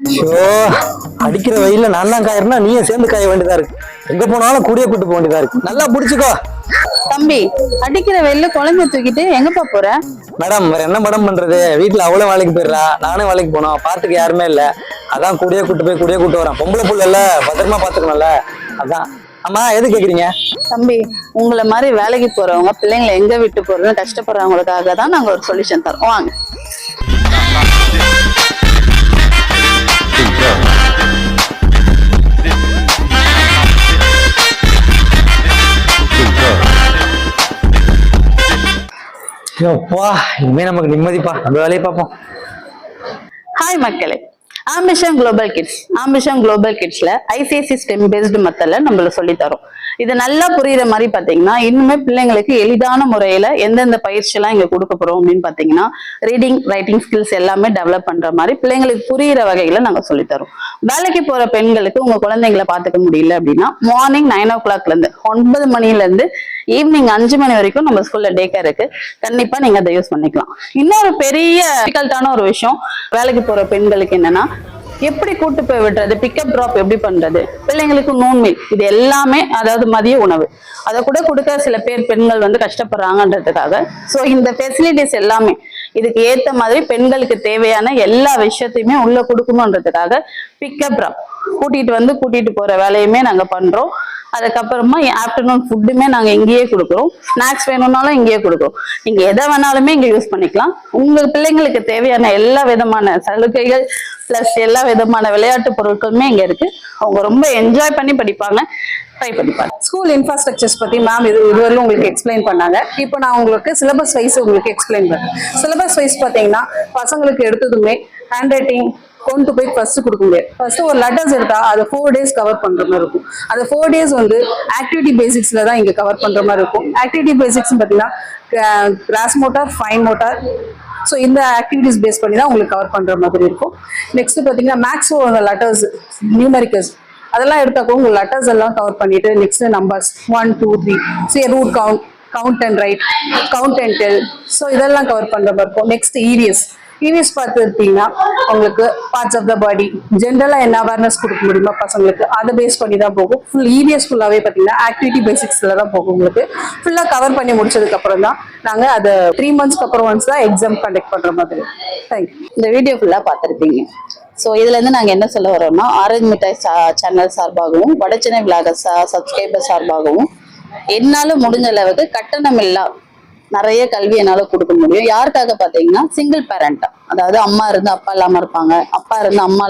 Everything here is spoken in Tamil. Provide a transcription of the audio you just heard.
ஷோ, அடிக்கிற வெயில்ல நான் தான் காயறேன்னா நீயும் சேர்ந்து காய வேண்டியதா இருக்கு. எங்க போனாலும் கூடிய கூட்டு போக வேண்டியதா இருக்கு. நல்லா புடிச்சுக்கோ. தம்பி, அடிக்கிற வெயில்ல குழந்தைய தூக்கிட்டு எங்கப்பா போற? மேடம், வேற என்ன மேடம் பண்றது? வீட்டுல அவ்வளவு வேலைக்கு போயிடுறா, நானும் வேலைக்கு போனோம், பாத்துக்கு யாருமே இல்ல. அதான் கூடிய கூட்டு வரேன். பொம்பளை புள்ள இல்ல, பத்திரமா பாத்துக்கணும்ல, அதான். ஆமா, எது கேக்குறீங்க? தம்பி, உங்களை மாதிரி வேலைக்கு போறவங்க பிள்ளைங்களை எங்க விட்டு போறதுன்னு கஷ்டப்படுறவங்களுக்காக தான் நாங்க ஒரு சொல்யூஷன் தரோம். வாங்க. இனிமே நமக்கு நிம்மதிப்பா, நம்ம வேலையை பார்ப்போம். ஹாய் மக்களே, ஆம்பிஷன் குளோபல் கிட்ஸ்ல ஐசிஐசி ஸ்டெம் பேஸ்டு மெத்தட்ல நம்மள சொல்லி தரோம். இது நல்லா புரியுற மாதிரி பாத்தீங்கன்னா, இன்னுமே பிள்ளைங்களுக்கு எளிதான முறையில எந்தெந்த பயிற்சி எல்லாம் இங்க கொடுக்க போறோம் அப்படின்னு பாத்தீங்கன்னா, ரீடிங் ரைட்டிங் ஸ்கில்ஸ் எல்லாமே டெவலப் பண்ற மாதிரி பிள்ளைங்களுக்கு புரியுற வகையில நாங்க சொல்லி தரோம். வேலைக்கு போற பெண்களுக்கு உங்க குழந்தைங்களை பாத்துக்க முடியல அப்படின்னா, மார்னிங் 9 o'clock இருந்து 9 மணில இருந்து ஈவினிங் 5 மணி வரைக்கும் நம்ம ஸ்கூல்ல டே கேர் இருக்கு. கண்டிப்பா நீங்க அதை யூஸ் பண்ணிக்கலாம். இன்னொரு பெரிய டிஃபிகல்ட்டான ஒரு விஷயம் வேலைக்கு போற பெண்களுக்கு என்னன்னா, எப்படி கூட்டு போய் விடுறது, பிக்கப் ட்ராப் எப்படி பண்றது, பிள்ளைங்களுக்கு நூன் மீல், இது எல்லாமே அதாவது மதிய உணவு அதை கூட கொடுக்க சில பேர் பெண்கள் வந்து கஷ்டப்படுறாங்கன்றதுக்காக ஸோ இந்த ஃபெசிலிட்டிஸ் எல்லாமே இதுக்கு ஏத்த மாதிரி பெண்களுக்கு தேவையான எல்லா விஷயத்தையுமே உள்ள கொடுக்கணுன்றதுக்காக பிக்கப் ட்ராப் கூட்டிட்டு போற வேலையுமே நாங்க பண்றோம். அதுக்கப்புறமா ஆஃப்டர்நூன் ஃபுட்டுமே நாங்க இங்கேயே கொடுக்குறோம். ஸ்நாக்ஸ் வேணும்னாலும் இங்கேயே கொடுக்குறோம். நீங்க எதை வேணாலுமே இங்க யூஸ் பண்ணிக்கலாம். உங்க பிள்ளைங்களுக்கு தேவையான எல்லா விதமான சலுகைகள் பிளஸ் எல்லா விதமான விளையாட்டு பொருட்களுமே இங்க இருக்கு. அவங்க ரொம்ப என்ஜாய் பண்ணி படிப்பாங்க. ட்ரை பண்ணிப்பாங்க. ஸ்கூல் இன்ஃப்ராஸ்ட்ரக்சர்ஸ் பத்தி மேம் இதுவரையிலும் உங்களுக்கு எக்ஸ்பிளைன் பண்ணாங்க. இப்போ நான் உங்களுக்கு சிலபஸ் வைஸ் உங்களுக்கு எக்ஸ்பிளைன் பண்ணேன். சிலபஸ் வைஸ் பார்த்தீங்கன்னா பசங்களுக்கு எடுத்ததுமே ஹேண்ட் ரைட்டிங் கொண்டு போய் ஃபர்ஸ்ட் கொடுக்க முடியாது. ஃபர்ஸ்ட் ஒரு லெட்டர்ஸ் எடுத்தா அதை 4 days கவர் பண்ற மாதிரி இருக்கும். அந்த 4 days வந்து ஆக்டிவிட்டி பேசிக்ஸ்ல தான் இங்க கவர் பண்ற மாதிரி இருக்கும். ஆக்டிவிட்டி பேசிக்ஸ் பார்த்தீங்கன்னா cross motor, fine motor, so இந்த ஆக்டிவிட்டிஸ் பேஸ் பண்ணி தான் உங்களுக்கு கவர் பண்ற மாதிரி இருக்கும். நெக்ஸ்ட் பார்த்தீங்கன்னா மேக்ஸோ லெட்டர்ஸ், நியூமெரிக்கல்ஸ் அதெல்லாம் எடுத்தாக்கோ உங்க லெட்டர்ஸ் எல்லாம் கவர் பண்ணிட்டு next numbers 1 2 3 so rote count and write, count and tell, so இதெல்லாம் கவர் பண்ற மாதிரி இருக்கும். நெக்ஸ்ட் இவிஎஸ் பார்த்துருப்பீங்கன்னா உங்களுக்கு பார்ட்ஸ் ஆஃப் த பாடி ஜென்ரலா என்ன அவேர்னஸ் கொடுக்க முடியுமா பசங்களுக்கு அதை பேஸ் பண்ணி தான் போகும். ஃபுல் இவிஎஸ் ஃபுல்லாவே பார்த்தீங்கன்னா ஆக்டிவிட்டி பேசிக்ஸ்ல தான் போகும். உங்களுக்கு ஃபுல்லா கவர் பண்ணி முடிச்சதுக்கு அப்புறம் தான் நாங்க அதை 3 months அப்புறம் ஒன்ஸ் தான் எக்ஸாம் கண்டக்ட் பண்ற மாதிரி. தேங்க்யூ. இந்த வீடியோ ஃபுல்லா பார்த்துருப்பீங்க. ஸோ இதுல இருந்து நாங்க என்ன சொல்ல வரோம்னா, ஆரஞ்சு மிட்டாய் சேனல் சார்பாகவும் வடச்சென்னை விலாக சப்ஸ்கிரைபர் சார்பாகவும் என்னால முடிஞ்ச அளவுக்கு கட்டணம் இல்லா நிறைய கல்வி என்னால கொடுக்க முடியும். யாருக்காக பாத்தீங்கன்னா, சிங்கிள் பேரண்டா, அதாவது அம்மா இருந்து அப்பா இல்லாம இருப்பாங்க, அப்பா இருந்து அம்மா இல்லாம